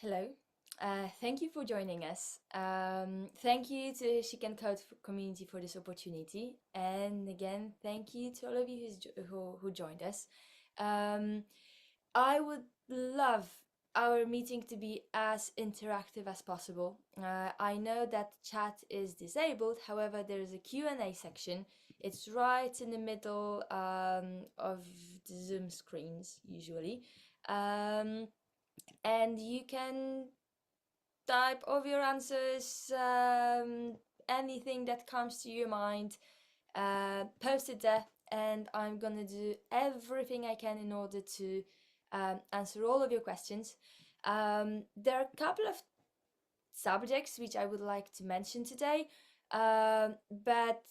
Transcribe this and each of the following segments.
Hello. Thank you for joining us. Thank you to Chic and Code community for this opportunity. And again, thank you to all of you who joined us. Um, I would love our meeting to be as interactive as possible. I know that chat is disabled, however, there is a Q&A section. It's right in the middle of the Zoom screens, usually. Um, and you can type of your answers, anything that comes to your mind, post it there, and I'm gonna do everything I can in order to answer all of your questions. There are a couple of subjects which I would like to mention today, but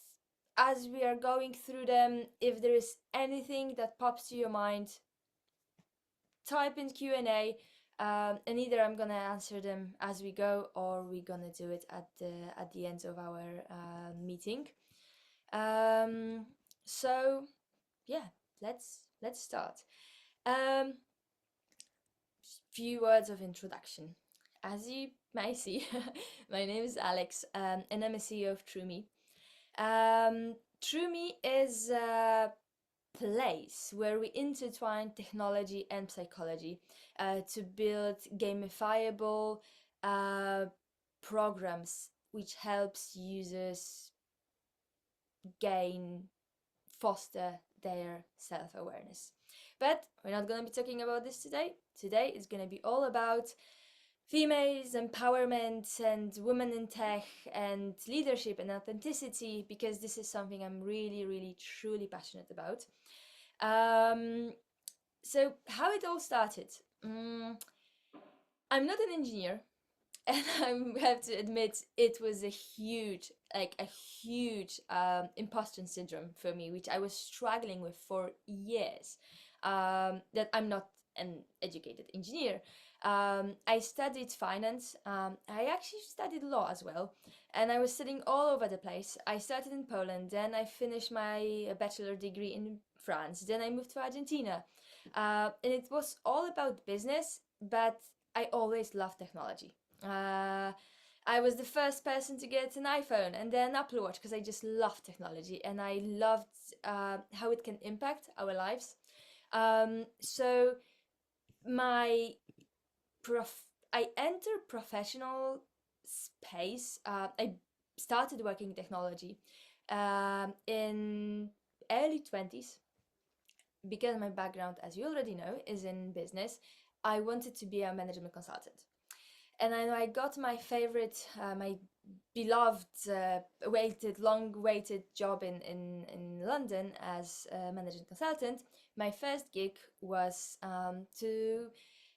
as we are going through them, if there is anything that pops to your mind, type in Q&A, and either I'm gonna answer them as we go or we're gonna do it at the end of our meeting. Um, so yeah, let's start. Um, few words of introduction. As you may see, my name is Alex, and I'm a CEO of TrueMe. TrueMe is place where we intertwine technology and psychology to build gamifiable uh, programs which helps users gain foster their self-awareness. But we're not going to be talking about this today. Today is going to be all about females empowerment and women in tech and leadership and authenticity, because this is something I'm really truly passionate about. um, so how it all started. I'm not an engineer, and I have to admit it was a huge imposter syndrome for me, which I was struggling with for years. That I'm not an educated engineer. I studied finance. I actually studied law as well, and I was studying all over the place. I started in Poland, then I finished my bachelor degree in France, then I moved to Argentina, and it was all about business, but I always loved technology. uh, I was the first person to get an iPhone and then Apple Watch because I just love technology and I loved how it can impact our lives. So my I entered professional space. I started working in technology in early 20s, because my background, as you already know, is in business. I wanted to be a management consultant. And I got my favorite, my beloved, long-waited job in London as a management consultant. My first gig was to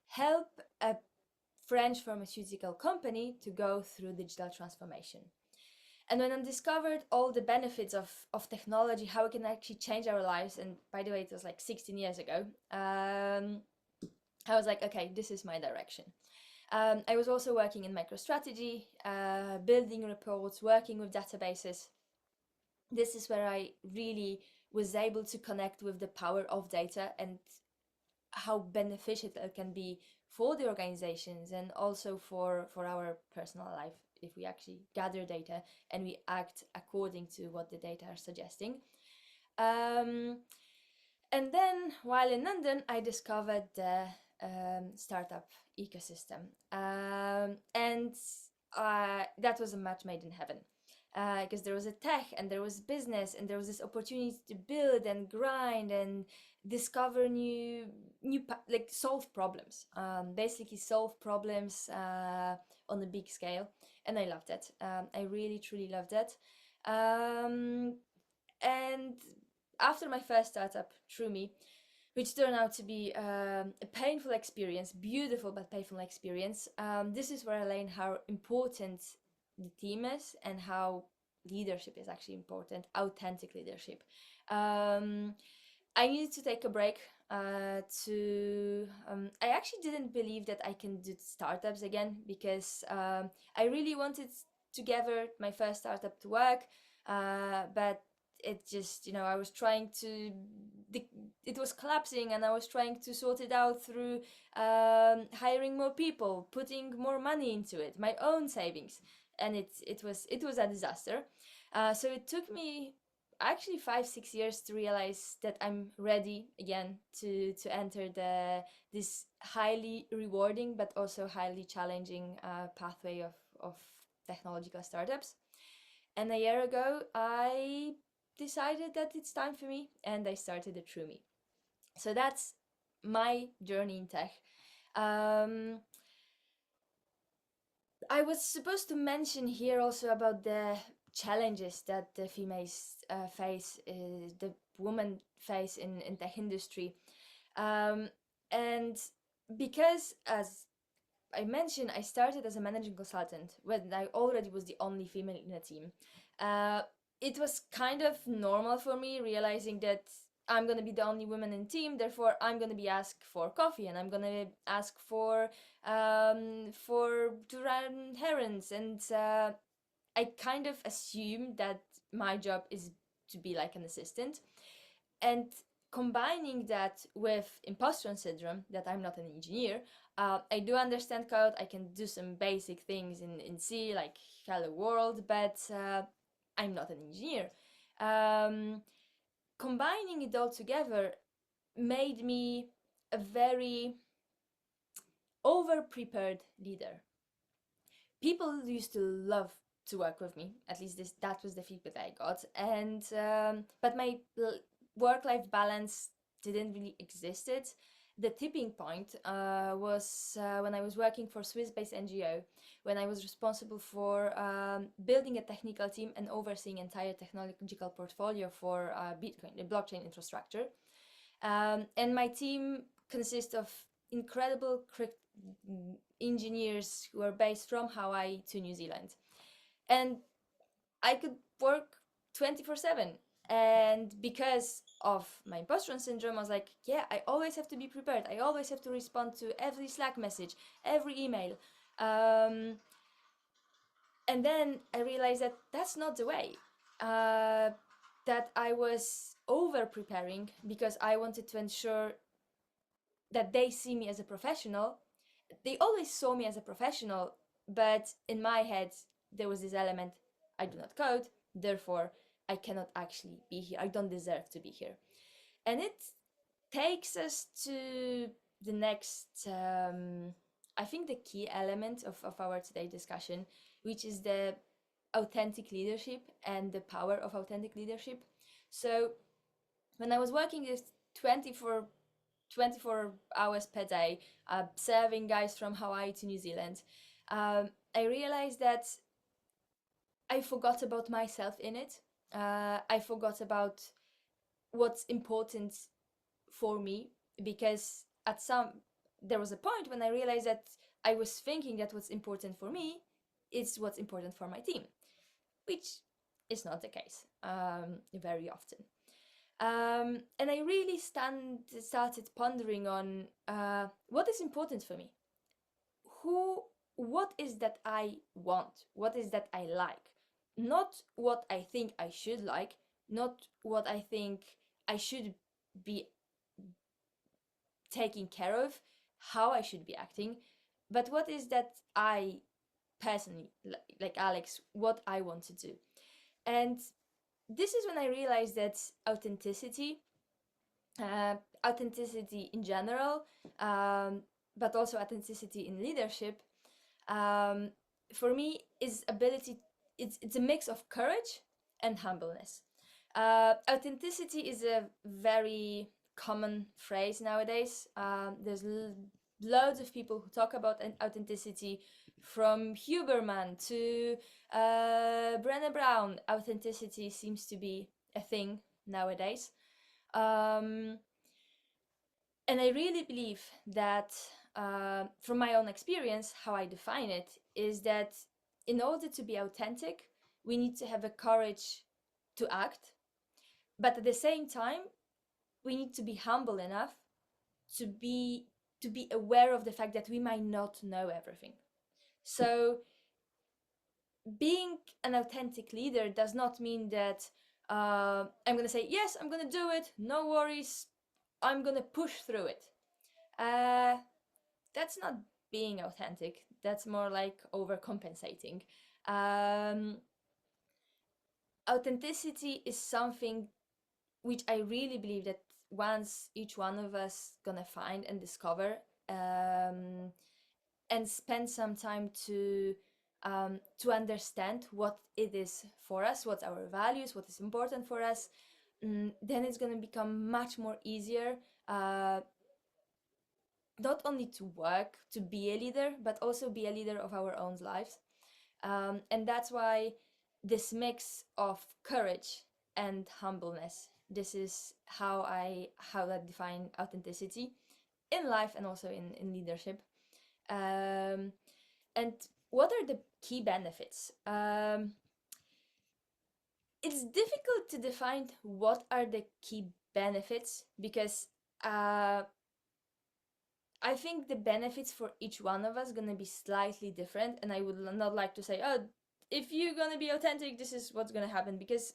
help a French pharmaceutical company to go through digital transformation. And when I discovered all the benefits of technology, how it can actually change our lives, and by the way, it was like 16 years ago, I was like, okay, this is my direction. I was also working in MicroStrategy, building reports, working with databases. This is where I really was able to connect with the power of data and how beneficial it can be for the organizations and also for our personal life if we actually gather data and we act according to what the data are suggesting. Um, and then while in London, I discovered the startup ecosystem. And that was a match made in heaven. Because there was a tech and there was business and there was this opportunity to build and grind and discover like solve problems, basically solve problems on a big scale. And I loved it. I really truly loved it. And after my first startup, TrueMe, which turned out to be a painful experience, beautiful but painful experience. This is where I learned how important the team is and how leadership is actually important, authentic leadership. I needed to take a break I actually didn't believe that I can do startups again, because I really wanted to gather my first startup to work, but it just, I was trying to, the, it was collapsing, and I was trying to sort it out through hiring more people, putting more money into it, my own savings, and it was a disaster. So it took me actually 5-6 years to realize that I'm ready again to enter this highly rewarding but also highly challenging pathway of technological startups. And a year ago, I decided that it's time for me, and I started a True Me. So that's my journey in tech. Um, I was supposed to mention here also about the challenges that the females face, the women face in tech industry. Um, and because, as I mentioned, I started as a managing consultant when I already was the only female in the team. Uh, it was kind of normal for me, realizing that I'm gonna be the only woman in the team. Therefore, I'm gonna be asked for coffee, and I'm gonna ask for to run errands, and I kind of assumed that my job is to be like an assistant. And combining that with imposter syndrome, that I'm not an engineer, I do understand code. I can do some basic things in C, like hello world, but I'm not an engineer. Um, Combining it all together made me a very over prepared leader. People used to love to work with me. At least that was the feedback I got. And but my work-life balance didn't really existed. The tipping point was when I was working for Swiss-based NGO, when I was responsible for building a technical team and overseeing entire technological portfolio for Bitcoin, the blockchain infrastructure. And my team consists of incredible engineers who are based from Hawaii to New Zealand. And I could work 24/7. And because of my imposter syndrome, I was like, yeah, I always have to be prepared. I always have to respond to every Slack message, every email. And then I realized that that's not the way. That I was over preparing because I wanted to ensure that they see me as a professional. They always saw me as a professional, but in my head, there was this element: I do not code, therefore, I cannot actually be here. I don't deserve to be here. And it takes us to the next, I think, the key element of our today discussion, which is the authentic leadership and the power of authentic leadership. So, when I was working with 24 hours per day, serving guys from Hawaii to New Zealand, I realized that I forgot about myself in it. I forgot about what's important for me, because there was a point when I realized that I was thinking that what's important for me is what's important for my team, which is not the case very often. And I really started pondering on what is important for me. What is that I want? What is that I like? Not what I think I should like, not what I think I should be taking care of, how I should be acting, but what is that I personally, like Alex, what I want to do. And this is when I realized that authenticity in general, but also authenticity in leadership, um, for me is ability. It's a mix of courage and humbleness. Authenticity is a very common phrase nowadays. There's loads of people who talk about authenticity, from Huberman to Brené Brown. Authenticity seems to be a thing nowadays. And I really believe that, from my own experience, how I define it is that in order to be authentic, we need to have the courage to act, but at the same time, we need to be humble enough to be aware of the fact that we might not know everything. So being an authentic leader does not mean that I'm gonna say, yes, I'm gonna do it, no worries, I'm gonna push through it. Uh, that's not being authentic. That's more like overcompensating. Um, Authenticity is something which I really believe that once each one of us gonna find and discover, um, and spend some time to understand what it is for us, what's our values, what is important for us, then it's gonna become much more easier. Not only to work, to be a leader, but also be a leader of our own lives. And that's why this mix of courage and humbleness, this is how I define authenticity in life and also in leadership. Um, and what are the key benefits? It's difficult to define what are the key benefits because I think the benefits for each one of us gonna be slightly different, and I would not like to say, oh, if you're gonna be authentic, this is what's gonna happen, because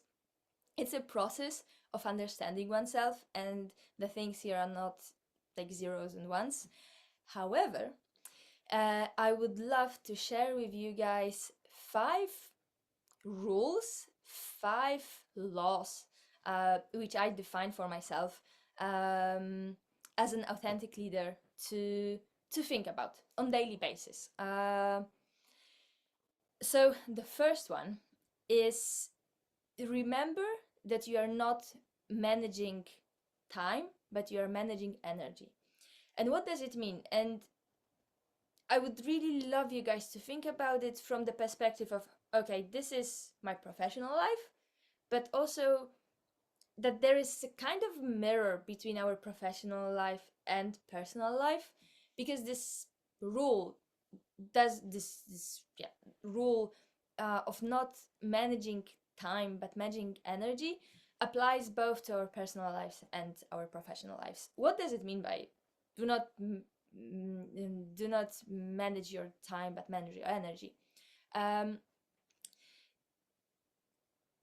it's a process of understanding oneself, and the things here are not like zeros and ones. However, I would love to share with you guys 5 rules, 5 laws, which I define for myself as an authentic leader to think about on daily basis. So the first one is, remember that you are not managing time, but you are managing energy. And what does it mean? And I would really love you guys to think about it from the perspective of, okay, this is my professional life, but also that there is a kind of mirror between our professional life and personal life, because this rule does this rule of not managing time but managing energy applies both to our personal lives and our professional lives. What does it mean by do not do not manage your time but manage your energy?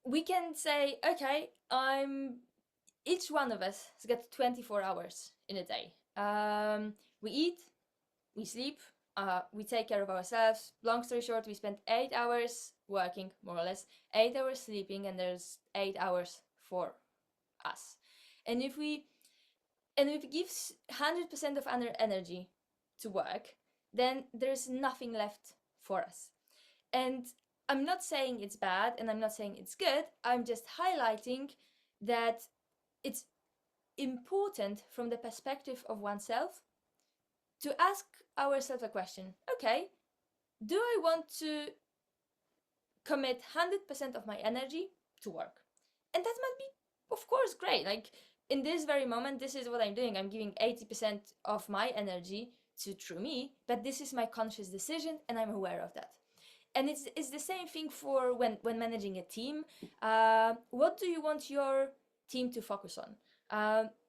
We can say, okay, each one of us has got 24 hours in a day. We eat, we sleep, we take care of ourselves. Long story short, we spend 8 hours working, more or less, 8 hours sleeping, and there's 8 hours for us. And if we give 100% of our energy to work, then there's nothing left for us. And I'm not saying it's bad and I'm not saying it's good. I'm just highlighting that it's important from the perspective of oneself to ask ourselves a question. Okay, do I want to commit 100% of my energy to work? And that might be, of course, great. Like in this very moment, this is what I'm doing. I'm giving 80% of my energy to True Me, but this is my conscious decision and I'm aware of that. And it's the same thing for when managing a team. What do you want your team to focus on?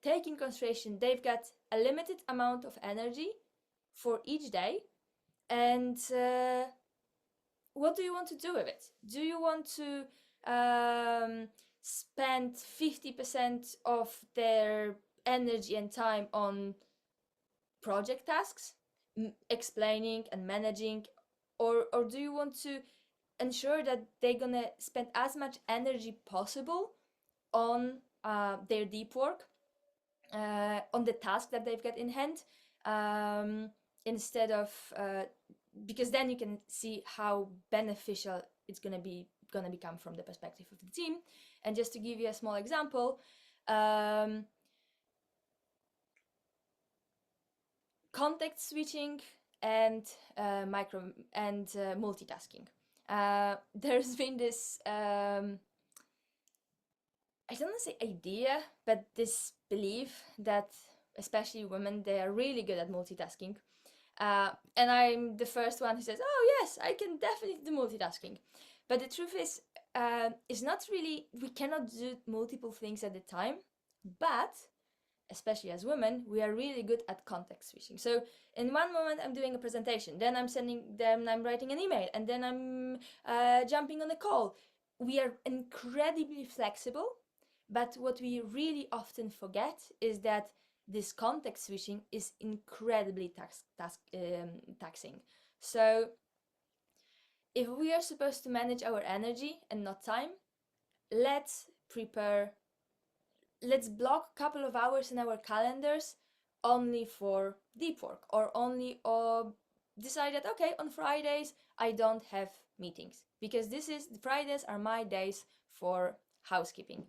Take in consideration they've got a limited amount of energy for each day, and what do you want to do with it? Do you want to spend 50% of their energy and time on project tasks, explaining and managing, or do you want to ensure that they're gonna spend as much energy possible on their deep work, on the task that they've got in hand, instead of because then you can see how beneficial it's gonna become from the perspective of the team. And just to give you a small example, context switching and multitasking. There's been this I don't want to say idea, but this belief that especially women, they are really good at multitasking. And I'm the first one who says, oh yes, I can definitely do multitasking. But the truth is, it's not really, we cannot do multiple things at a time, but especially as women, we are really good at context switching. So in one moment I'm doing a presentation, then I'm writing an email, and then I'm jumping on a call. we are incredibly flexible, but what we really often forget is that this context switching is incredibly taxing. So if we are supposed to manage our energy and not time, let's prepare, let's block a couple of hours in our calendars only for deep work, or only decide that, okay, on Fridays I don't have meetings, because Fridays are my days for housekeeping.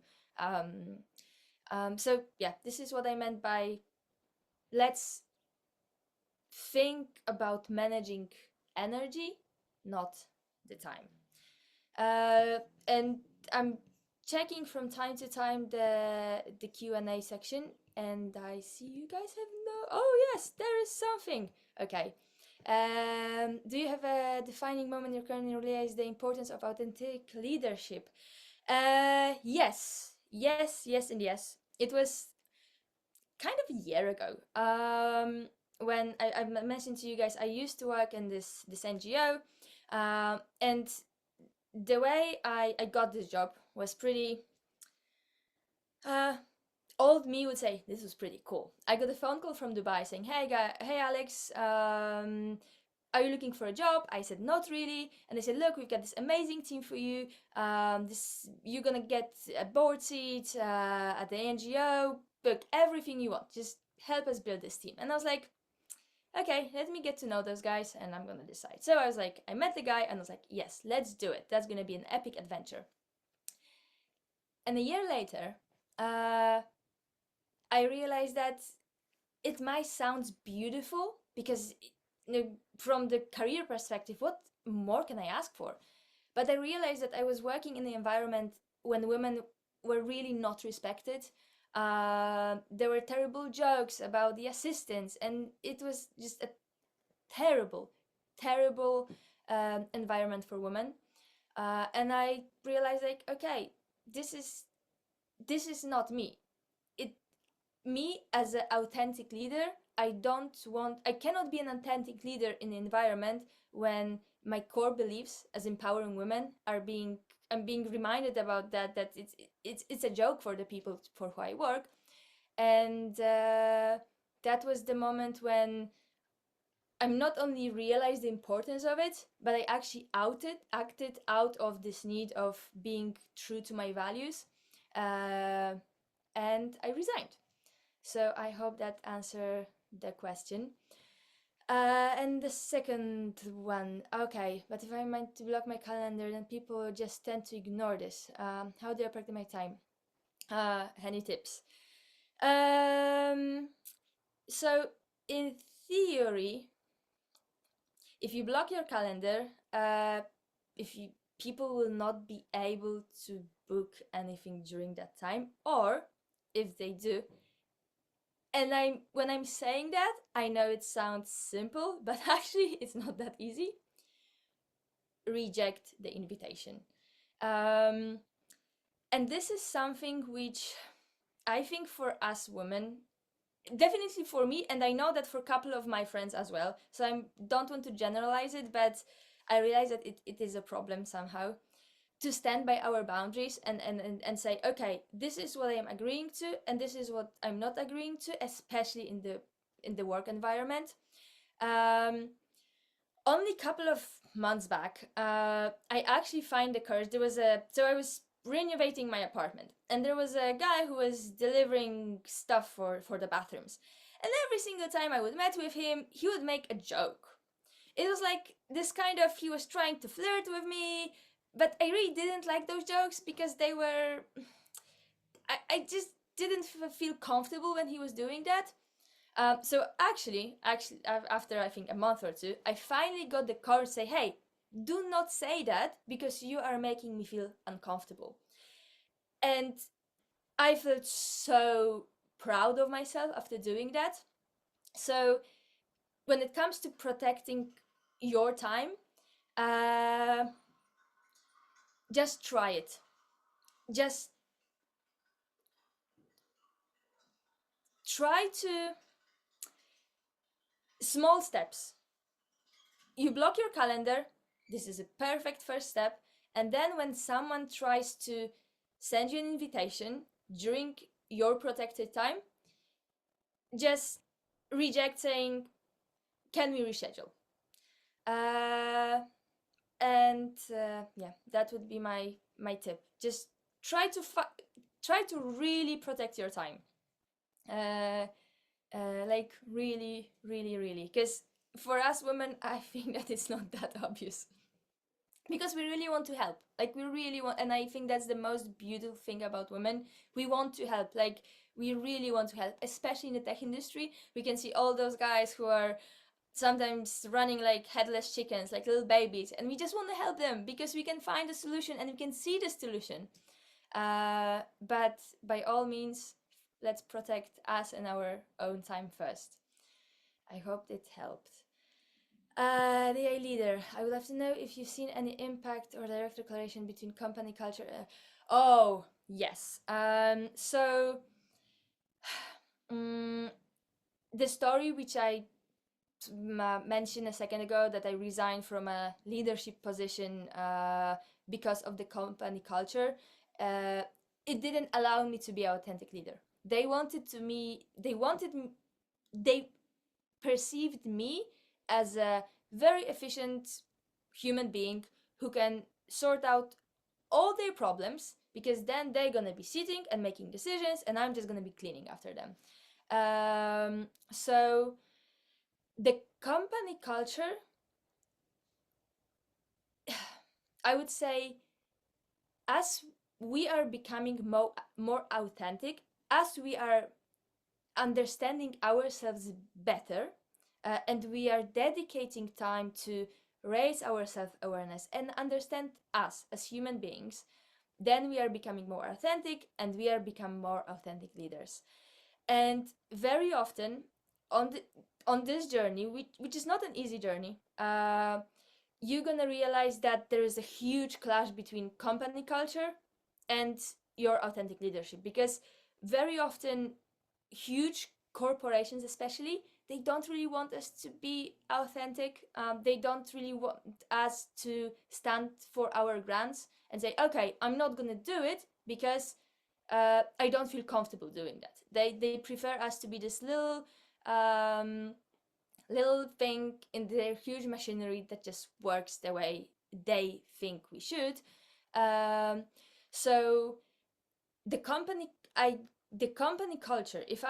um, so yeah, this is what I meant by let's think about managing energy, not the time. And I'm checking from time to time the Q&A section, and I see you guys have no. Oh yes, there is something. Okay. Do you have a defining moment in your current realize the importance of authentic leadership? Yes, and yes. It was kind of a year ago. When I mentioned to you guys, I used to work in this NGO, and the way I got this job was pretty. Uh, Old me would say this was pretty cool. I got a phone call from Dubai saying, "Hey guy, hey Alex, are you looking for a job?" I said, "Not really." And they said, "Look, we've got this amazing team for you. This you're gonna get a board seat at the NGO. Book everything you want. Just help us build this team." And I was like, "Okay, let me get to know those guys, and I'm gonna decide." So I was like, I met the guy, and I was like, "Yes, let's do it. That's gonna be an epic adventure." And a year later, I realized that it might sound beautiful because from the career perspective, what more can I ask for? But I realized that I was working in the environment when women were really not respected. There were terrible jokes about the assistants, and it was just a terrible, terrible environment for women. And I realized, like, okay, this is not me. It Me as an authentic leader, I cannot be an authentic leader in an environment when my core beliefs as empowering women I'm being reminded about that it's a joke for the people for who I work. And that was the moment when I'm not only realized the importance of it, but I actually acted out of this need of being true to my values, uh, and I resigned. So I hope that answered the question. And the second one, okay, but if I meant to block my calendar, then people just tend to ignore this. How do I protect my time? Any tips? Um, so in theory, if you block your calendar, if you people will not be able to book anything during that time, or if they do, and when I'm saying that, I know it sounds simple, but actually it's not that easy. Reject the invitation. Um, and this is something which I think for us women, definitely for me, and I know that for a couple of my friends as well. So I don't want to generalize it, but I realize that it is a problem somehow to stand by our boundaries and say, okay, this is what I am agreeing to, and this is what I'm not agreeing to, especially in the work environment. Um, Only a couple of months back, I actually find the courage. So I was renovating my apartment, and there was a guy who was delivering stuff for the bathrooms. And every single time I would meet with him, he would make a joke. It was like this kind of, he was trying to flirt with me, but I really didn't like those jokes because they were, I just didn't feel comfortable when he was doing that. So actually, after I think a month or two, I finally got the courage to say, "Hey, do not say that because you are making me feel uncomfortable." And I felt so proud of myself after doing that. So when it comes to protecting your time, uh, just try it. Just try to small steps. You block your calendar. This is a perfect first step. And then when someone tries to send you an invitation during your protected time, just reject, saying, can we reschedule? Uh, yeah, that would be my tip. Just try to try to really protect your time. Uh, like really, really, really, because for us women, I think that it's not that obvious, because we really want to help. Like we really want, and I think that's the most beautiful thing about women. We want to help. Like we really want to help, especially in the tech industry. We can see all those guys who are sometimes running like headless chickens, like little babies, and we just want to help them because we can find a solution and we can see the solution. But by all means, let's protect us and our own time first. I hope it helped. The AI leader. I would love to know if you've seen any impact or direct correlation between company culture. Oh, yes. So, the story which I mentioned a second ago, that I resigned from a leadership position because of the company culture, it didn't allow me to be an authentic leader. They perceived me as a very efficient human being who can sort out all their problems, because then they're gonna be sitting and making decisions and I'm just gonna be cleaning after them. So the company culture, I would say, as we are becoming more authentic, as we are understanding ourselves better, and we are dedicating time to raise our self-awareness and understand us as human beings, then we are becoming more authentic and we are becoming more authentic leaders. And very often on this journey, which is not an easy journey, you're gonna realize that there is a huge clash between company culture and your authentic leadership, because very often huge corporations especially, they don't really want us to be authentic. They don't really want us to stand for our grants and say, okay, I'm not gonna do it because I don't feel comfortable doing that. They prefer us to be this little thing in their huge machinery that just works the way they think we should. So the company culture, if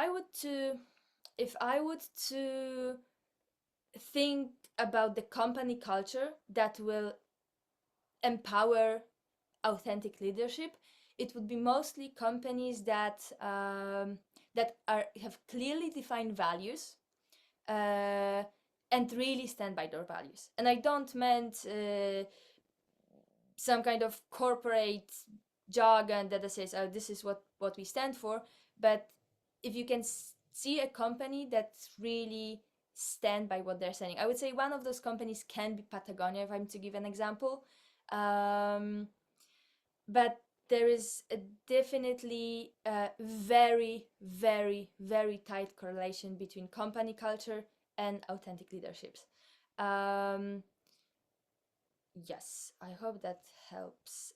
I would to think about the company culture that will empower authentic leadership, it would be mostly companies that have clearly defined values, and really stand by their values. And I don't meant some kind of corporate jargon that says, oh, this is what we stand for. But if you can see a company that really stand by what they're saying, I would say one of those companies can be Patagonia, if I'm to give an example. But there is definitely a very, very, very tight correlation between company culture and authentic leaderships. Yes, I hope that helps.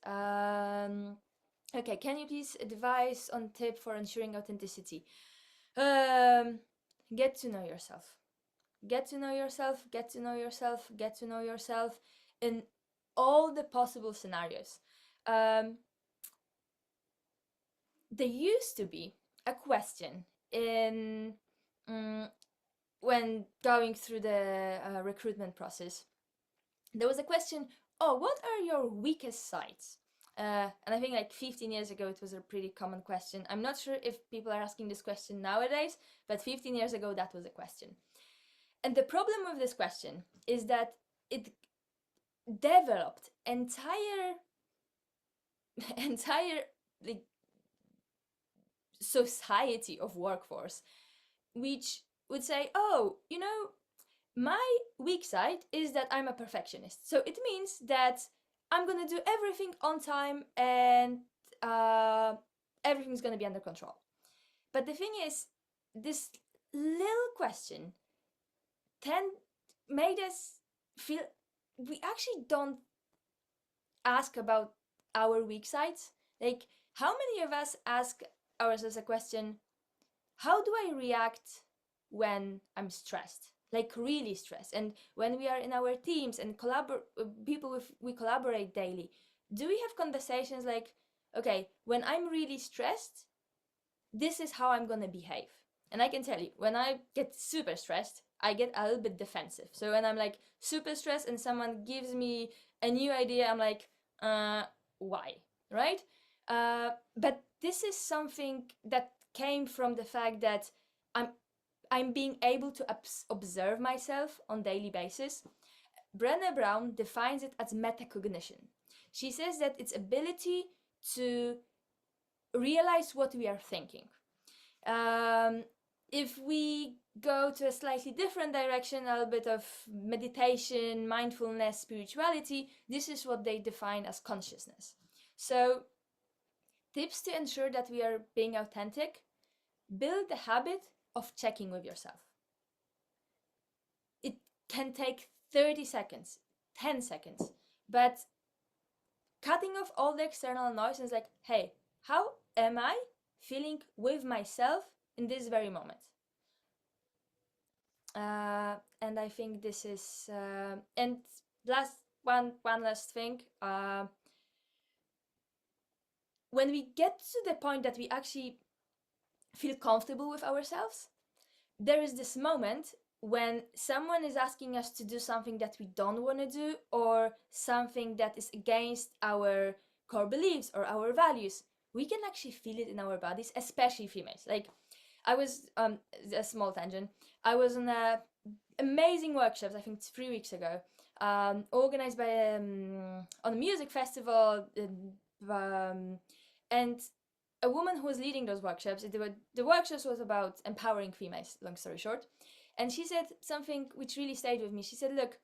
Okay, can you please advise on tip for ensuring authenticity? Get to know yourself. Get to know yourself, get to know yourself, get to know yourself in all the possible scenarios. There used to be a question in when going through the recruitment process. There was a question, oh, what are your weakest sides? And I think like 15 years ago, it was a pretty common question. I'm not sure if people are asking this question nowadays, but 15 years ago, that was a question. And the problem with this question is that it developed entire like society of workforce, which would say, oh, my weak side is that I'm a perfectionist. So it means that I'm gonna do everything on time and everything's gonna be under control. But the thing is, this little question made us feel we actually don't ask about our weak sides. Like, how many of us ask ourselves a question, how do I react when I'm stressed? Like really stressed. And when we are in our teams and people with we collaborate daily, do we have conversations like, okay, when I'm really stressed, this is how I'm gonna behave. And I can tell you, when I get super stressed, I get a little bit defensive. So when I'm like super stressed and someone gives me a new idea, I'm like, why? Right? But this is something that came from the fact that I'm I'm being able to observe myself on daily basis. Brené Brown defines it as metacognition. She says that it's ability to realize what we are thinking. Um, if we go to a slightly different direction, a little bit of meditation, mindfulness, spirituality, this is what they define as consciousness. So, tips to ensure that we are being authentic: build the habit of checking with yourself. It can take 30 seconds, 10 seconds, but cutting off all the external noise is like, hey, how am I feeling with myself in this very moment? And I think this is and last one last thing. When we get to the point that we actually feel comfortable with ourselves, there is this moment when someone is asking us to do something that we don't want to do, or something that is against our core beliefs or our values. We can actually feel it in our bodies, especially females. Like, I was a small tangent. I was on a amazing workshops, I think 3 weeks ago, organized by on a music festival, and a woman who was leading those workshops. The workshops was about empowering females, long story short. And she said something which really stayed with me. She said, look,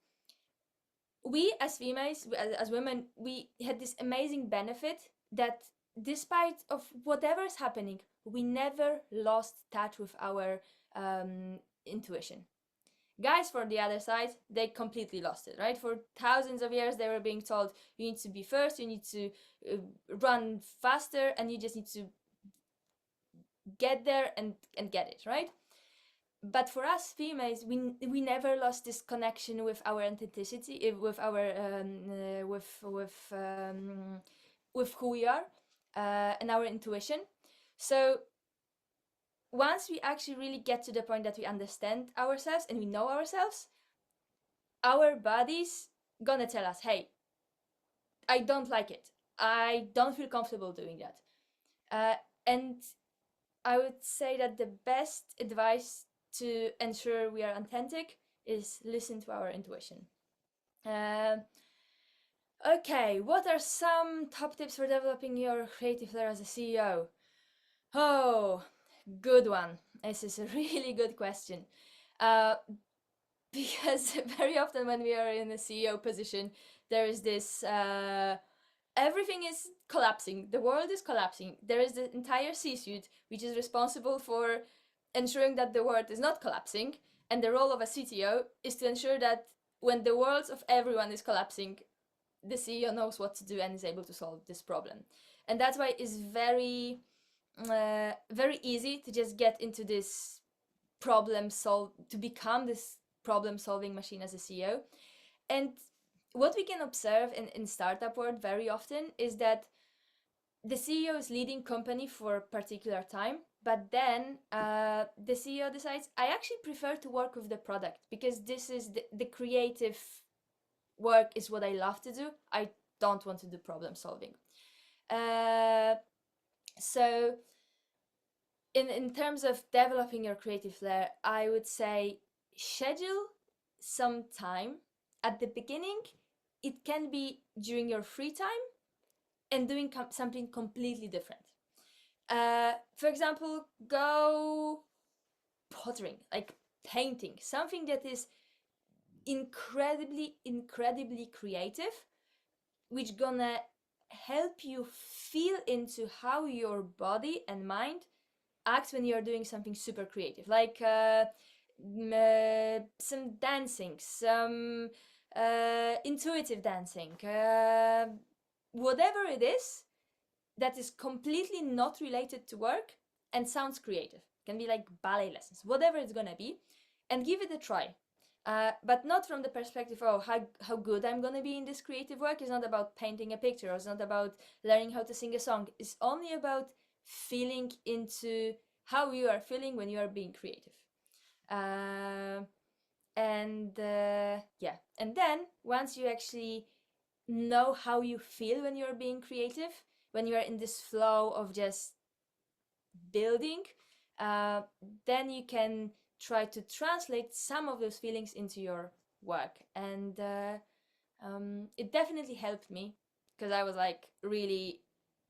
we as females, as women, we had this amazing benefit that despite of whatever is happening, we never lost touch with our intuition. Guys, for the other side, they completely lost it, right? For thousands of years, they were being told, you need to be first, you need to run faster, and you just need to get there and get it, right? But for us females, we never lost this connection with our authenticity, with our with who we are, and our intuition. So once we actually really get to the point that we understand ourselves and we know ourselves, our body's gonna tell us, hey, I don't like it, I don't feel comfortable doing that. And I would say that the best advice to ensure we are authentic is listen to our intuition. uh, okay, what are some top tips for developing your creative flair as a CEO? Oh, good one. This is a really good question. Uh, because very often when we are in a CEO position, there is this everything is collapsing. The world is collapsing. There is the entire C-suite, which is responsible for ensuring that the world is not collapsing. And the role of a CTO is to ensure that when the world of everyone is collapsing, the CEO knows what to do and is able to solve this problem. And that's why it's very easy to just get into this to become this problem solving machine as a CEO. And what we can observe in startup world very often is that the CEO is leading company for a particular time, but then the CEO decides, I actually prefer to work with the product because this is the creative work is what I love to do. I don't want to do problem solving. So in terms of developing your creative flair, I would say schedule some time at the beginning. It can be during your free time and doing something completely different. For example, go pottering, like painting, something that is incredibly creative, which gonna help you feel into how your body and mind acts when you're doing something super creative, like some dancing, some intuitive dancing, whatever it is that is completely not related to work and sounds creative. Can be like ballet lessons, whatever it's gonna be, and give it a try. But not from the perspective of how good I'm gonna be in this creative work. It's not about painting a picture, or it's not about learning how to sing a song. It's only about feeling into how you are feeling when you are being creative. Yeah, and then once you actually know how you feel when you're being creative, when you're in this flow of just building, uh, then you can try to translate some of those feelings into your work. And it definitely helped me, because I was like really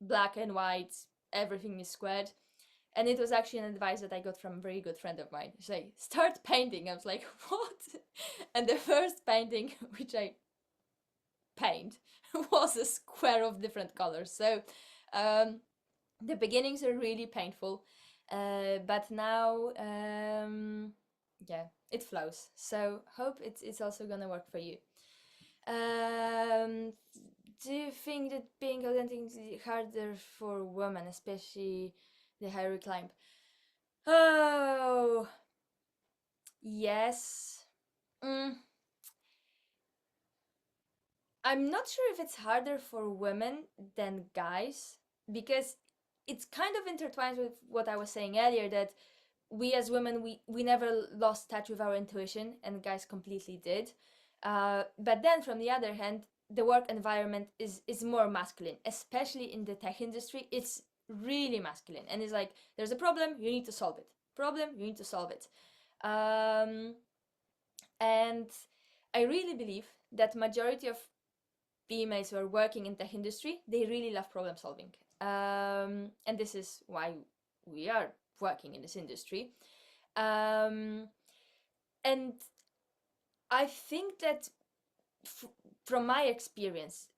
black and white, everything is squared. And it was actually an advice that I got from a very good friend of mine. She's like, start painting. I was like, what? And the first painting which I paint was a square of different colors. So the beginnings are really painful, but now, yeah, it flows. So hope it's also gonna work for you. Do you think that being authentic is harder for women, especially the higher we climb? Oh, yes. Mm, I'm not sure if it's harder for women than guys, because it's kind of intertwined with what I was saying earlier, that we as women, we never lost touch with our intuition, and guys completely did. But then from the other hand, the work environment is more masculine, especially in the tech industry. It's really masculine, and it's like, there's a problem, you need to solve it. Problem, you need to solve it. And I really believe that majority of females who are working in tech industry, they really love problem solving. And this is why we are working in this industry. And I think that from my experience,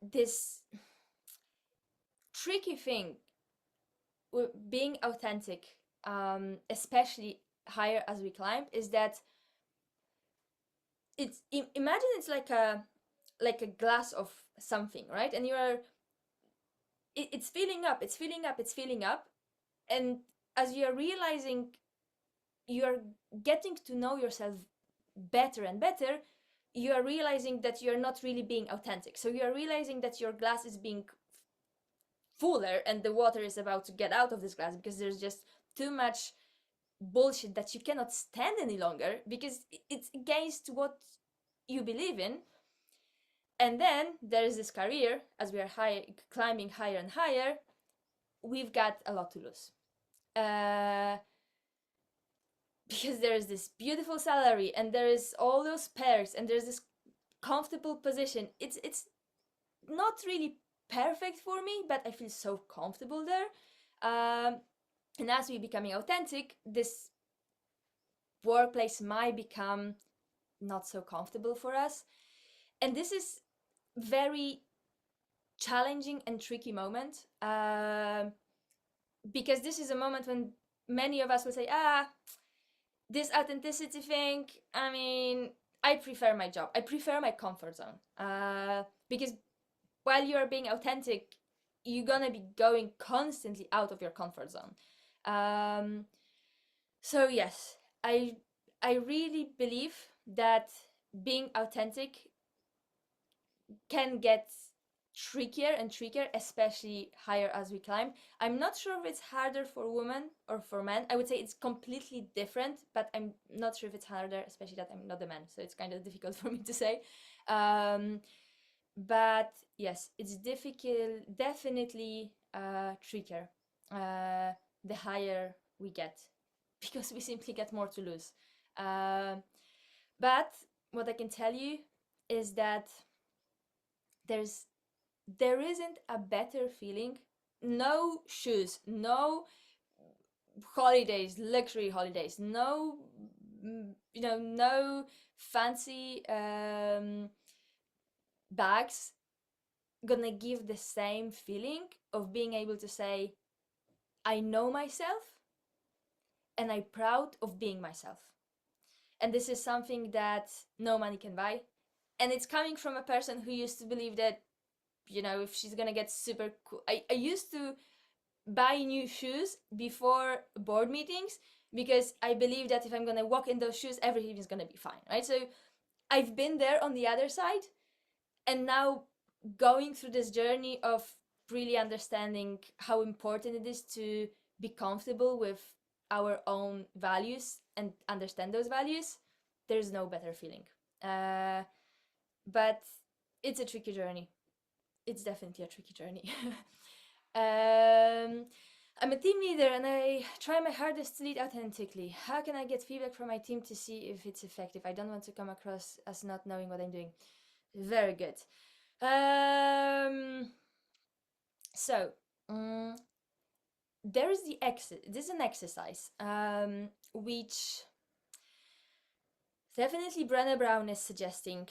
this tricky thing with being authentic, especially higher as we climb, is that imagine it's like a glass of something, right? And it's filling up, it's filling up, it's filling up, and as you're realizing, you're getting to know yourself better and better, you are realizing that you're not really being authentic. So you're realizing that your glass is being fuller and the water is about to get out of this glass, because there's just too much bullshit that you cannot stand any longer, because it's against what you believe in. And then there is this career, as we are climbing higher and higher, we've got a lot to lose. Because there is this beautiful salary, and there is all those perks, and there's this comfortable position. It's not really perfect for me, but I feel so comfortable there. And as we're becoming authentic, this workplace might become not so comfortable for us. And this is very challenging and tricky moment, because this is a moment when many of us will say, this authenticity thing, I mean, I prefer my job, I prefer my comfort zone, because while you're being authentic, you're gonna be going constantly out of your comfort zone. So yes, I really believe that being authentic can get trickier and trickier, especially higher as we climb. I'm not sure if it's harder for women or for men. I would say it's completely different, but I'm not sure if it's harder, especially that I'm not a man, so it's kind of difficult for me to say. But yes, it's difficult, definitely trickier the higher we get, because we simply get more to lose. But what I can tell you is that there isn't a better feeling. No shoes, no holidays, luxury holidays, no, no fancy bags gonna give the same feeling of being able to say, I know myself and I'm proud of being myself. And this is something that no money can buy. And it's coming from a person who used to believe that if she's gonna get super cool. I used to buy new shoes before board meetings because I believe that if I'm gonna walk in those shoes, everything is gonna be fine, right? So I've been there on the other side, and now going through this journey of really understanding how important it is to be comfortable with our own values and understand those values, there's no better feeling. But it's a tricky journey. It's definitely a tricky journey. I'm a team leader and I try my hardest to lead authentically. How can I get feedback from my team to see if it's effective? I don't want to come across as not knowing what I'm doing. Very good. So, there is this is an exercise which definitely Brené Brown is suggesting.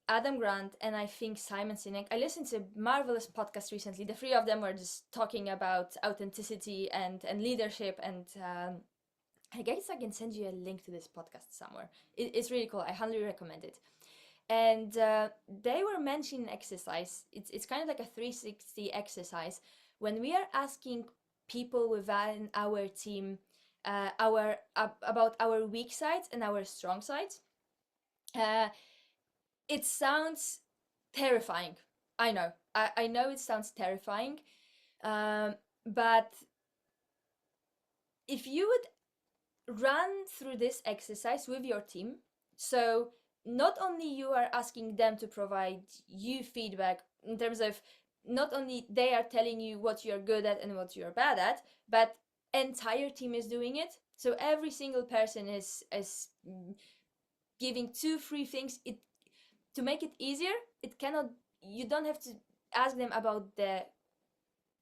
Adam Grant and I think Simon Sinek. I listened to a marvelous podcast recently. The three of them were just talking about authenticity and leadership. And I guess I can send you a link to this podcast somewhere. It's really cool. I highly recommend it. And they were mentioning exercise. It's kind of like a 360 exercise when we are asking people within our team about our weak sides and our strong sides. It sounds terrifying. I know. I know it sounds terrifying, but if you would run through this exercise with your team, so not only you are asking them to provide you feedback in terms of not only they are telling you what you're good at and what you're bad at, but entire team is doing it. So every single person is giving 2-3 things. It to make it easier, it cannot, you don't have to ask them about the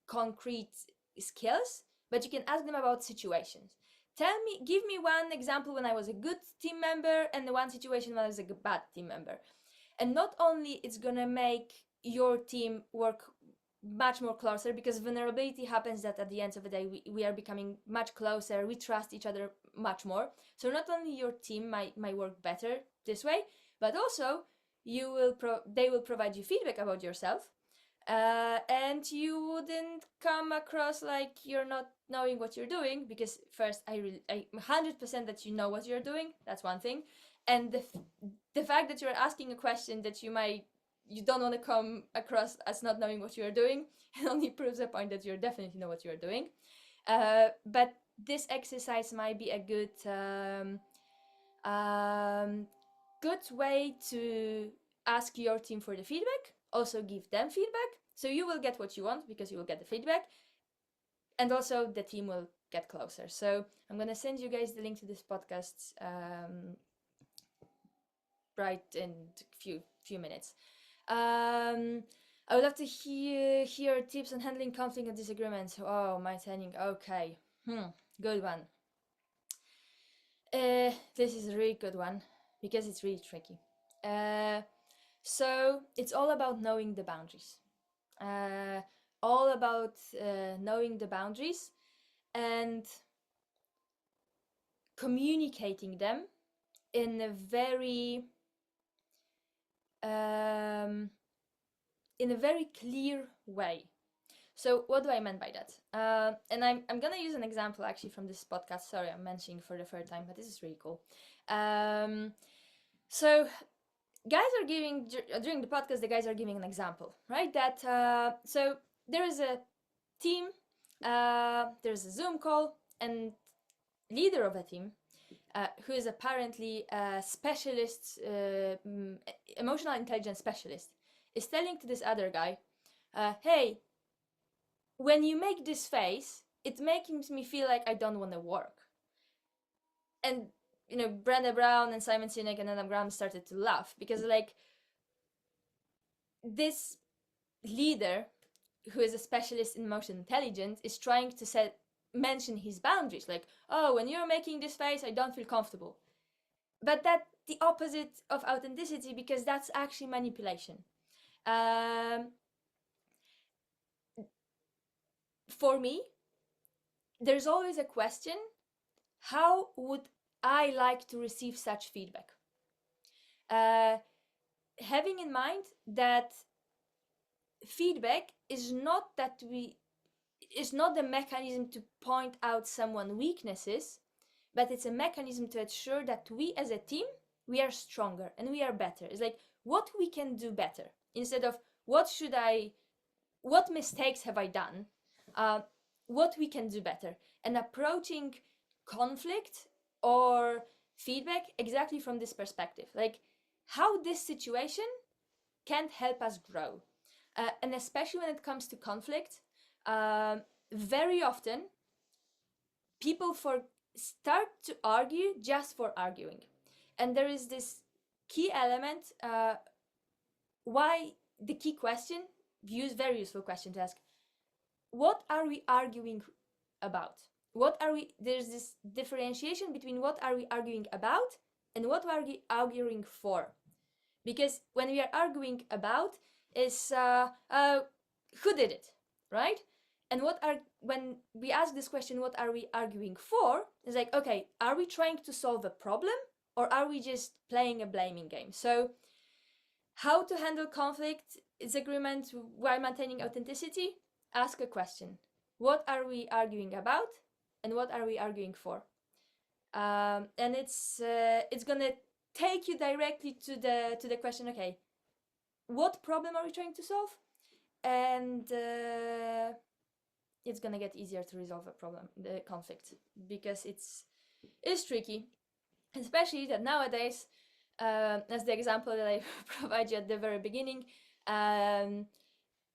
concrete skills, but you can ask them about situations. Give me one example when I was a good team member and the one situation when I was a bad team member. And not only it's gonna make your team work much more closer, because vulnerability happens that at the end of the day we are becoming much closer, we trust each other much more. So not only your team might work better this way, but also they will provide you feedback about yourself, and you wouldn't come across like you're not knowing what you're doing, because first I 100% that you know what you're doing, that's one thing, and the fact that you're asking a question that you don't want to come across as not knowing what you're doing, it only proves the point that you definitely know what you're doing. But this exercise might be a good way to ask your team for the feedback, also give them feedback, so you will get what you want because you will get the feedback, and also the team will get closer. So I'm gonna send you guys the link to this podcast right in a few minutes. I would love to hear tips on handling conflict and disagreements. Oh, my training. Okay, good one. This is a really good one because it's really tricky. So it's all about knowing the boundaries. All about knowing the boundaries and communicating them in a very clear way. So what do I mean by that? And I'm gonna use an example actually from this podcast. Sorry, I'm mentioning for the third time, but this is really cool. So guys are giving, during the podcast, the guys are giving an example, right? That so there is a team, there's a Zoom call, and leader of a team, who is apparently a specialist, emotional intelligence specialist, is telling to this other guy, hey, when you make this face, it makes me feel like I don't want to work. And Brené Brown and Simon Sinek and Adam Graham started to laugh, because like this leader who is a specialist in emotional intelligence is trying to mention his boundaries, like, oh, when you're making this face, I don't feel comfortable. But that's the opposite of authenticity, because that's actually manipulation. For me, there's always a question: how would I like to receive such feedback? having in mind that feedback is not that we is not the mechanism to point out someone's weaknesses, but it's a mechanism to ensure that we as a team, we are stronger and we are better. It's like what we can do better instead of what mistakes have I done, uh, what we can do better, and approaching conflict or feedback exactly from this perspective, like how this situation can help us grow. And especially when it comes to conflict, um, very often people start to argue just for arguing. And there is this key element, why the key question, very useful question to ask, what are we arguing about? There's this differentiation between what are we arguing about and what are we arguing for. Because when we are arguing about is who did it, right? And when we ask this question, what are we arguing for? It's like, okay, are we trying to solve a problem or are we just playing a blaming game? So how to handle conflict, disagreement while maintaining authenticity? Ask a question. What are we arguing about and what are we arguing for? And it's gonna take you directly to the question, okay, what problem are we trying to solve? And it's gonna get easier to resolve the conflict, because it's tricky, especially that nowadays, as the example that I provide you at the very beginning,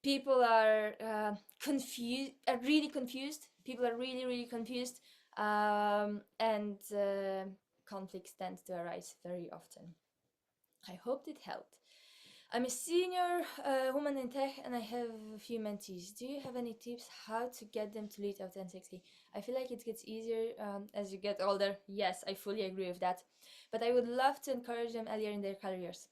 people are confused, are really confused. People are really, really confused, and conflicts tend to arise very often. I hope it helped. I'm a senior woman in tech and I have a few mentees. Do you have any tips how to get them to lead authentically? I feel like it gets easier as you get older. Yes, I fully agree with that. But I would love to encourage them earlier in their careers.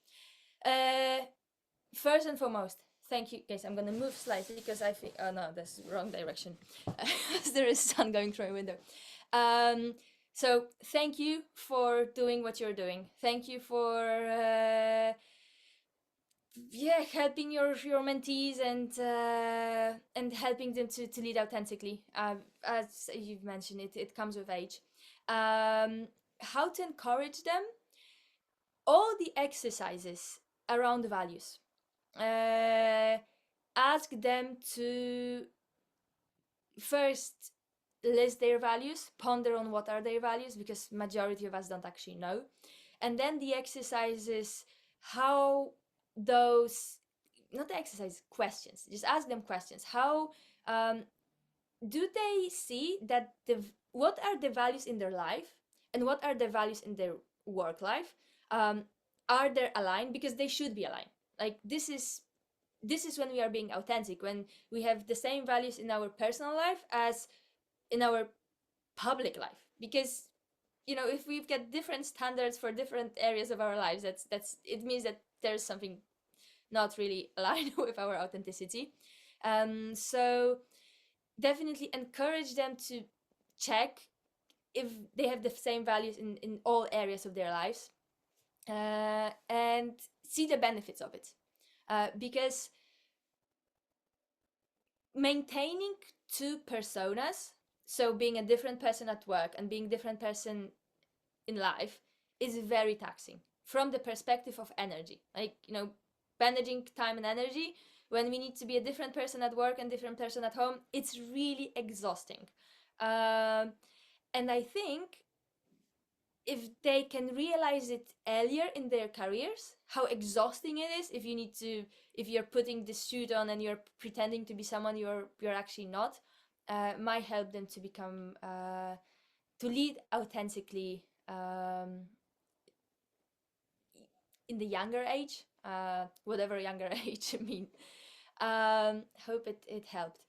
First and foremost, thank you. Guys, I'm going to move slightly because I think... Oh no, that's the wrong direction. There is sun going through a window. So thank you for doing what you're doing. Thank you for... helping your mentees and helping them to lead authentically. As you've mentioned, it comes with age. How to encourage them? All the exercises around values. Ask them to first list their values, ponder on what are their values, because majority of us don't actually know. And then the exercises, how those, not the exercise, questions, just ask them questions. How do they see that what are the values in their life and what are the values in their work life? Are they aligned? Because they should be aligned. Like this is when we are being authentic, when we have the same values in our personal life as in our public life. Because if we've got different standards for different areas of our lives, it means that there's something not really aligned with our authenticity. So definitely encourage them to check if they have the same values in all areas of their lives, and see the benefits of it, because maintaining two personas, so being a different person at work and being a different person in life, is very taxing from the perspective of energy. Like, managing time and energy when we need to be a different person at work and different person at home, it's really exhausting. And I think if they can realize it earlier in their careers, how exhausting it is if you're putting this suit on and you're pretending to be someone you're actually not, might help them to become to lead authentically in the younger age, whatever younger age I mean. Hope it helped.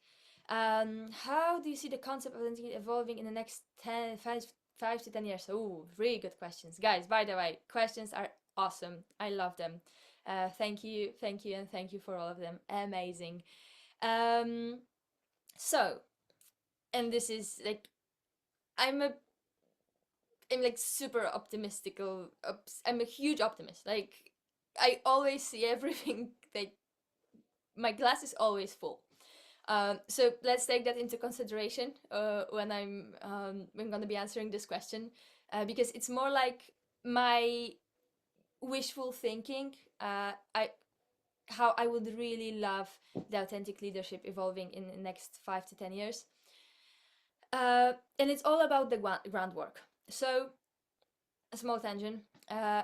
How do you see the concept of authenticity evolving in the next 5 to 10 years? Oh, really good questions. Guys, by the way, questions are awesome. I love them. Thank you, and thank you for all of them. Amazing. So, and this is like, I'm like super optimistical. I'm a huge optimist. Like, I always see everything that my glass is always full. So let's take that into consideration when I'm going to be answering this question, because it's more like my wishful thinking. I How I would really love the authentic leadership evolving in the next 5 to 10 years, and it's all about the groundwork. So a small tangent.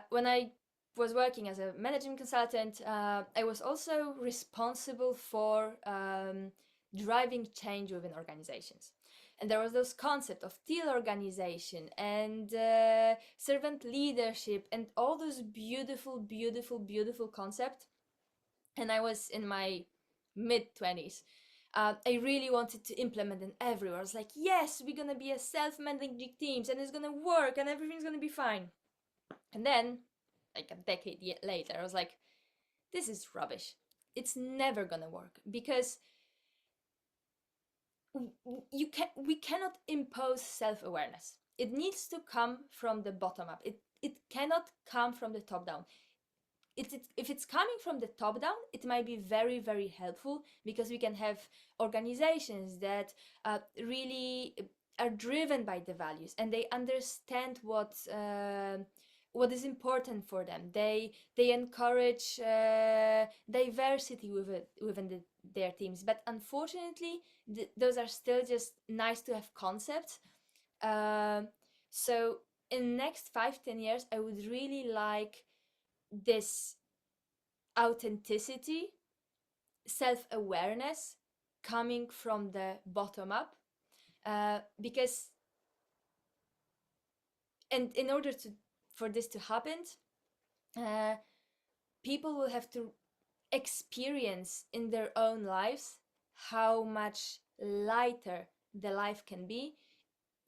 When I was working as a management consultant, I was also responsible for driving change within organizations. And there was this concept of teal organization and servant leadership and all those beautiful, beautiful, beautiful concepts. And I was in my mid 20s. I really wanted to implement them everywhere. I was like, yes, we're gonna be a self-managing teams and it's gonna work and everything's gonna be fine. And then, like a decade later, I was like, this is rubbish. It's never gonna work because we cannot impose self-awareness. It needs to come from the bottom up. It cannot come from the top down. If it's coming from the top down, it might be very, very helpful because we can have organizations that really are driven by the values and they understand what is important for them. They encourage diversity their teams, but unfortunately, those are still just nice to have concepts. So in next 5-10 years, I would really like this authenticity, self-awareness coming from the bottom up, because and in order to for this to happen, uh, people will have to experience in their own lives how much lighter the life can be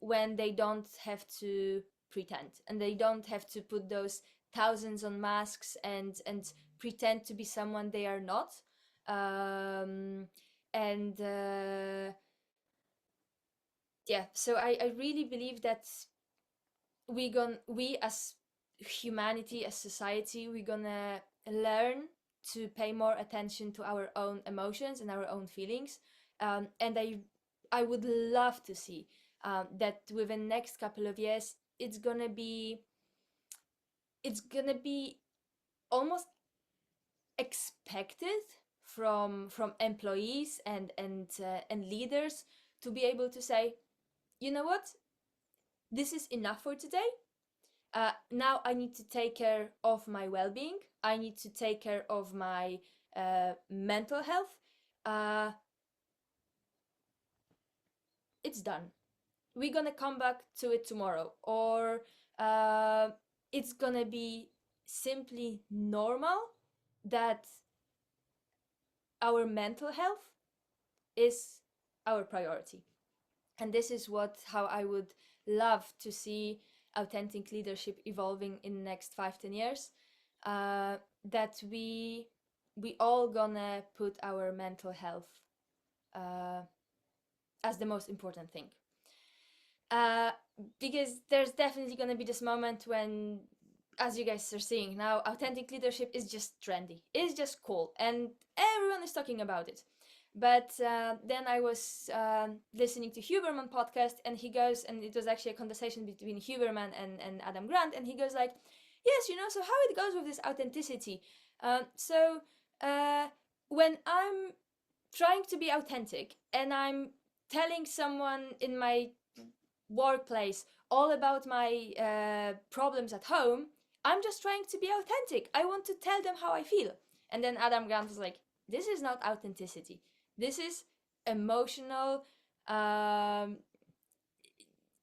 when they don't have to pretend and they don't have to put those thousands on masks and pretend to be someone they are not. And Yeah, so I really believe that we as humanity, as society, we're gonna learn to pay more attention to our own emotions and our own feelings. And I would love to see that within next couple of years it's gonna be almost expected from employees and leaders to be able to say, you know what, this is enough for today. Now I need to take care of my well-being. I need to take care of my mental health. uh, it's done. We're gonna come back to it tomorrow, or uh, it's gonna be simply normal that our mental health is our priority. And this is how I would love to see authentic leadership evolving in the next 5-10 years. That we all gonna put our mental health uh, as the most important thing. uh, because there's definitely gonna be this moment when, as you guys are seeing now, authentic leadership is just trendy, it's just cool, and everyone is talking about it. But then I was listening to Huberman podcast, and he goes, and it was actually a conversation between Huberman and Adam Grant, and he goes like, yes, so how it goes with this authenticity. So when I'm trying to be authentic and I'm telling someone in my workplace all about my problems at home, I'm just trying to be authentic. I want to tell them how I feel. And then Adam Grant was like, this is not authenticity. This is emotional.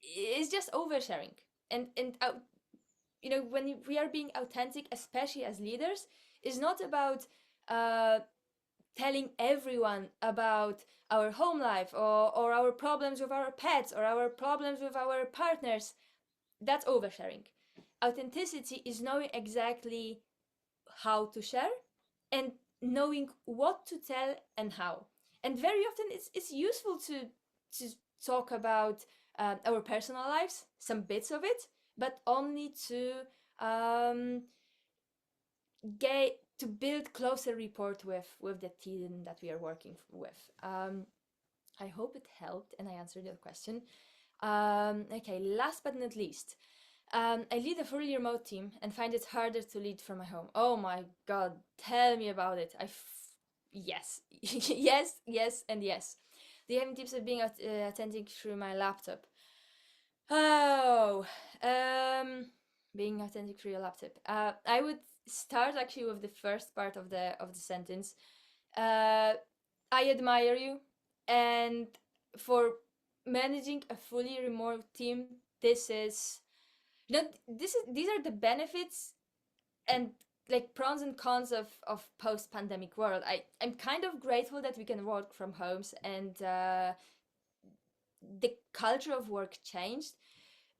It's just oversharing. And when we are being authentic, especially as leaders, is not about telling everyone about our home life, or our problems with our pets, or our problems with our partners. That's oversharing. Authenticity is knowing exactly how to share and knowing what to tell and how. And very often it's useful to talk about our personal lives, some bits of it, but only to to build closer rapport with the team that we are working with. I hope it helped and I answered your question. Okay, last but not least, I lead a fully remote team and find it harder to lead from my home. Oh my god, tell me about it. Yes, yes, yes, and yes. Do you have any tips of being attending through my laptop? Oh, being authentic through your laptop. I would start actually with the first part of the sentence. I admire you, and for managing a fully remote team, this is these are the benefits and like pros and cons of post pandemic world. I'm kind of grateful that we can work from homes and the culture of work changed,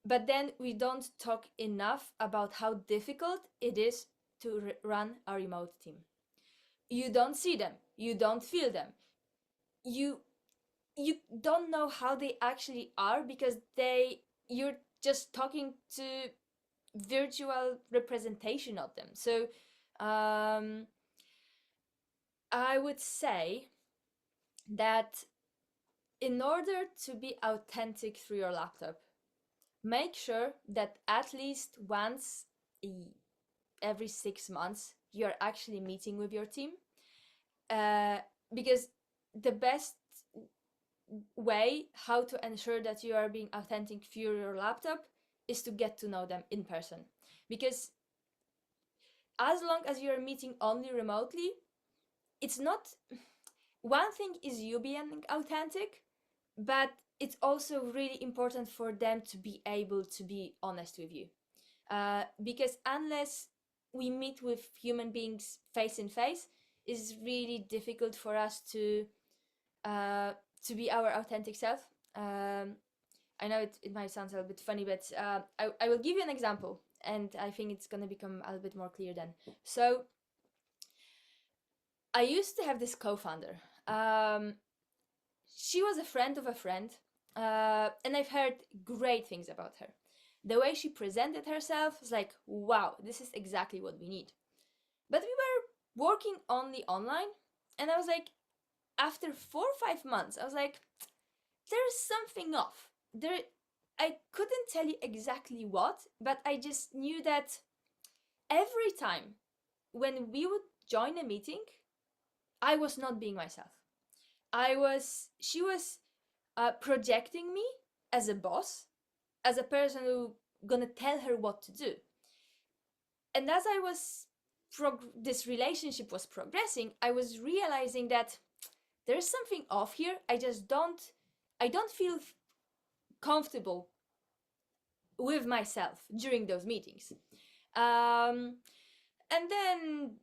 but then we don't talk enough about how difficult it is to run a remote team. You don't see them, you don't feel them, you you don't know how they actually are because you're just talking to virtual representation of them. So I would say that in order to be authentic through your laptop, make sure that at least once every 6 months you're actually meeting with your team, uh, because the best way how to ensure that you are being authentic through your laptop is to get to know them in person, because as long as you're meeting only remotely, it's not, one thing is you being authentic, but it's also really important for them to be able to be honest with you, because unless we meet with human beings face in face, it's really difficult for us uh, to be our authentic self. Um, I know it might sound a little bit funny, but I will give you an example, and I think it's gonna become a little bit more clear then. So I used to have this co-founder. She was a friend of a friend, and I've heard great things about her. The way she presented herself was like, wow, this is exactly what we need. But we were working only online, and I was like, after 4 or 5 months, I was like, there's something off. I couldn't tell you exactly what, but I just knew that every time when we would join a meeting, I was not being myself. She was projecting me as a boss, as a person who gonna tell her what to do. And as this relationship was progressing, I was realizing that there's something off here. I don't feel comfortable with myself during those meetings. Um, and then,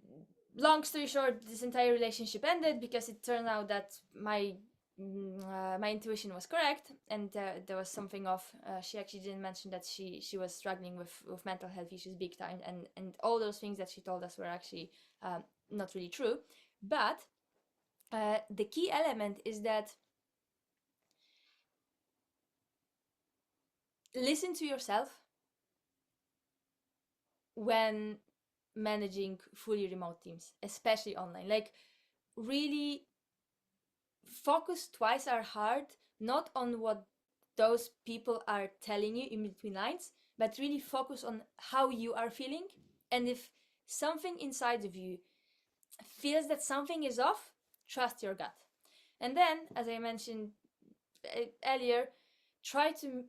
long story short, this entire relationship ended because it turned out that my intuition was correct, and there was something off. She actually didn't mention that she was struggling with mental health issues big time, and all those things that she told us were actually not really true. But the key element is that listen to yourself when managing fully remote teams, especially online. Like, really focus twice as hard, not on what those people are telling you in between lines, but really focus on how you are feeling. And if something inside of you feels that something is off, trust your gut. And then, as I mentioned earlier, try to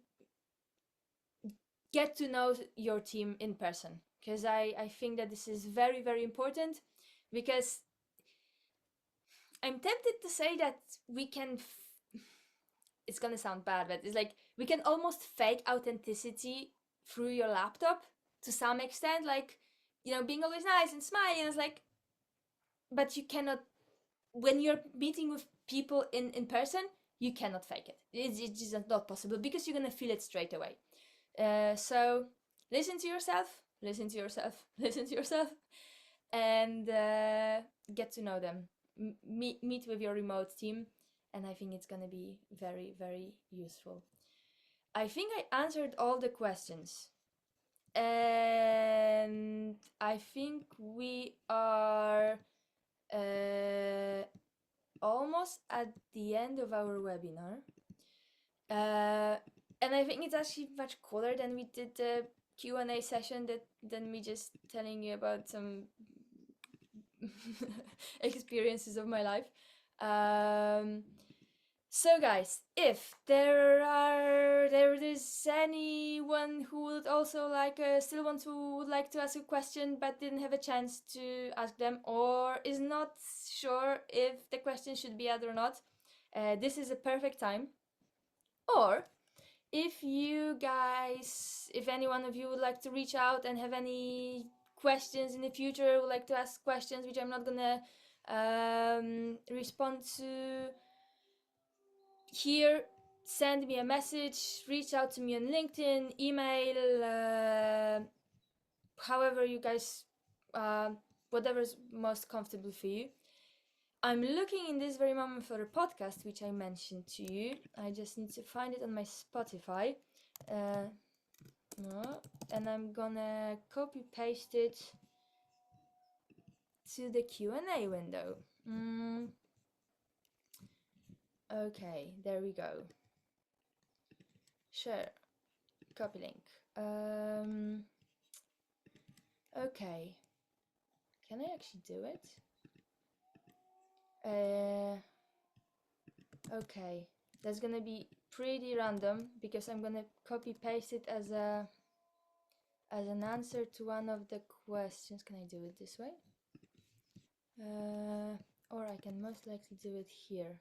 get to know your team in person, because I think that this is very, very important, because I'm tempted to say that we can it's gonna sound bad, but it's like we can almost fake authenticity through your laptop to some extent, like, being always nice and smiling. It's like, but you cannot, when you're meeting with people in person, you cannot fake it. It's just not possible, because you're gonna feel it straight away. So listen to yourself, listen to yourself, listen to yourself, and get to know them. Meet with your remote team, and I think it's gonna be very, very useful. I think I answered all the questions. And I think we are almost at the end of our webinar. And I think it's actually much cooler than we did the Q&A session than me just telling you about some experiences of my life. So guys, if there is anyone who would also still would like to ask a question but didn't have a chance to ask them, or is not sure if the question should be added or not, this is a perfect time. Or if any one of you would like to reach out and have any questions in the future, would like to ask questions which I'm not gonna respond to here, send me a message, reach out to me on LinkedIn, email, however you guys, whatever's most comfortable for you. I'm looking in this very moment for a podcast which I mentioned to you. I just need to find it on my Spotify. And I'm gonna copy paste it to the Q&A window. Okay, there we go. Share, copy link. Okay, can I actually do it? Okay, that's gonna be pretty random because I'm gonna copy paste it as an answer to one of the questions. Can I do it this way? Or I can most likely do it here.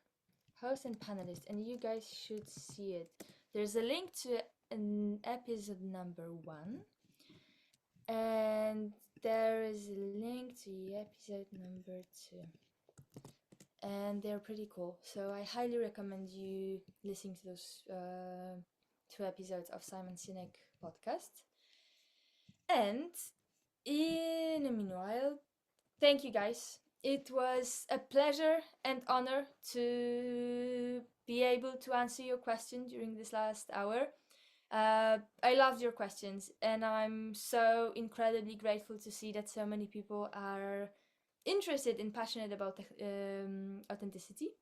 Host and panelist, and you guys should see it. There's a link to an episode number 1, and there is a link to episode number 2. And they're pretty cool. So I highly recommend you listening to those 2 episodes of Simon Sinek podcast. And in the meanwhile, thank you guys. It was a pleasure and honor to be able to answer your question during this last hour. I loved your questions, and I'm so incredibly grateful to see that so many people are interested and passionate about authenticity.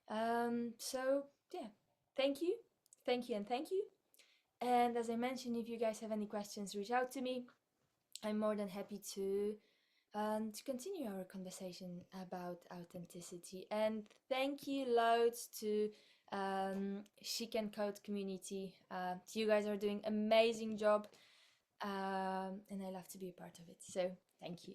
So yeah, thank you, and thank you. And as I mentioned, if you guys have any questions, reach out to me. I'm more than happy to continue our conversation about authenticity. And thank you loads to She Can Code community. You guys are doing amazing job, and I love to be a part of it. So thank you.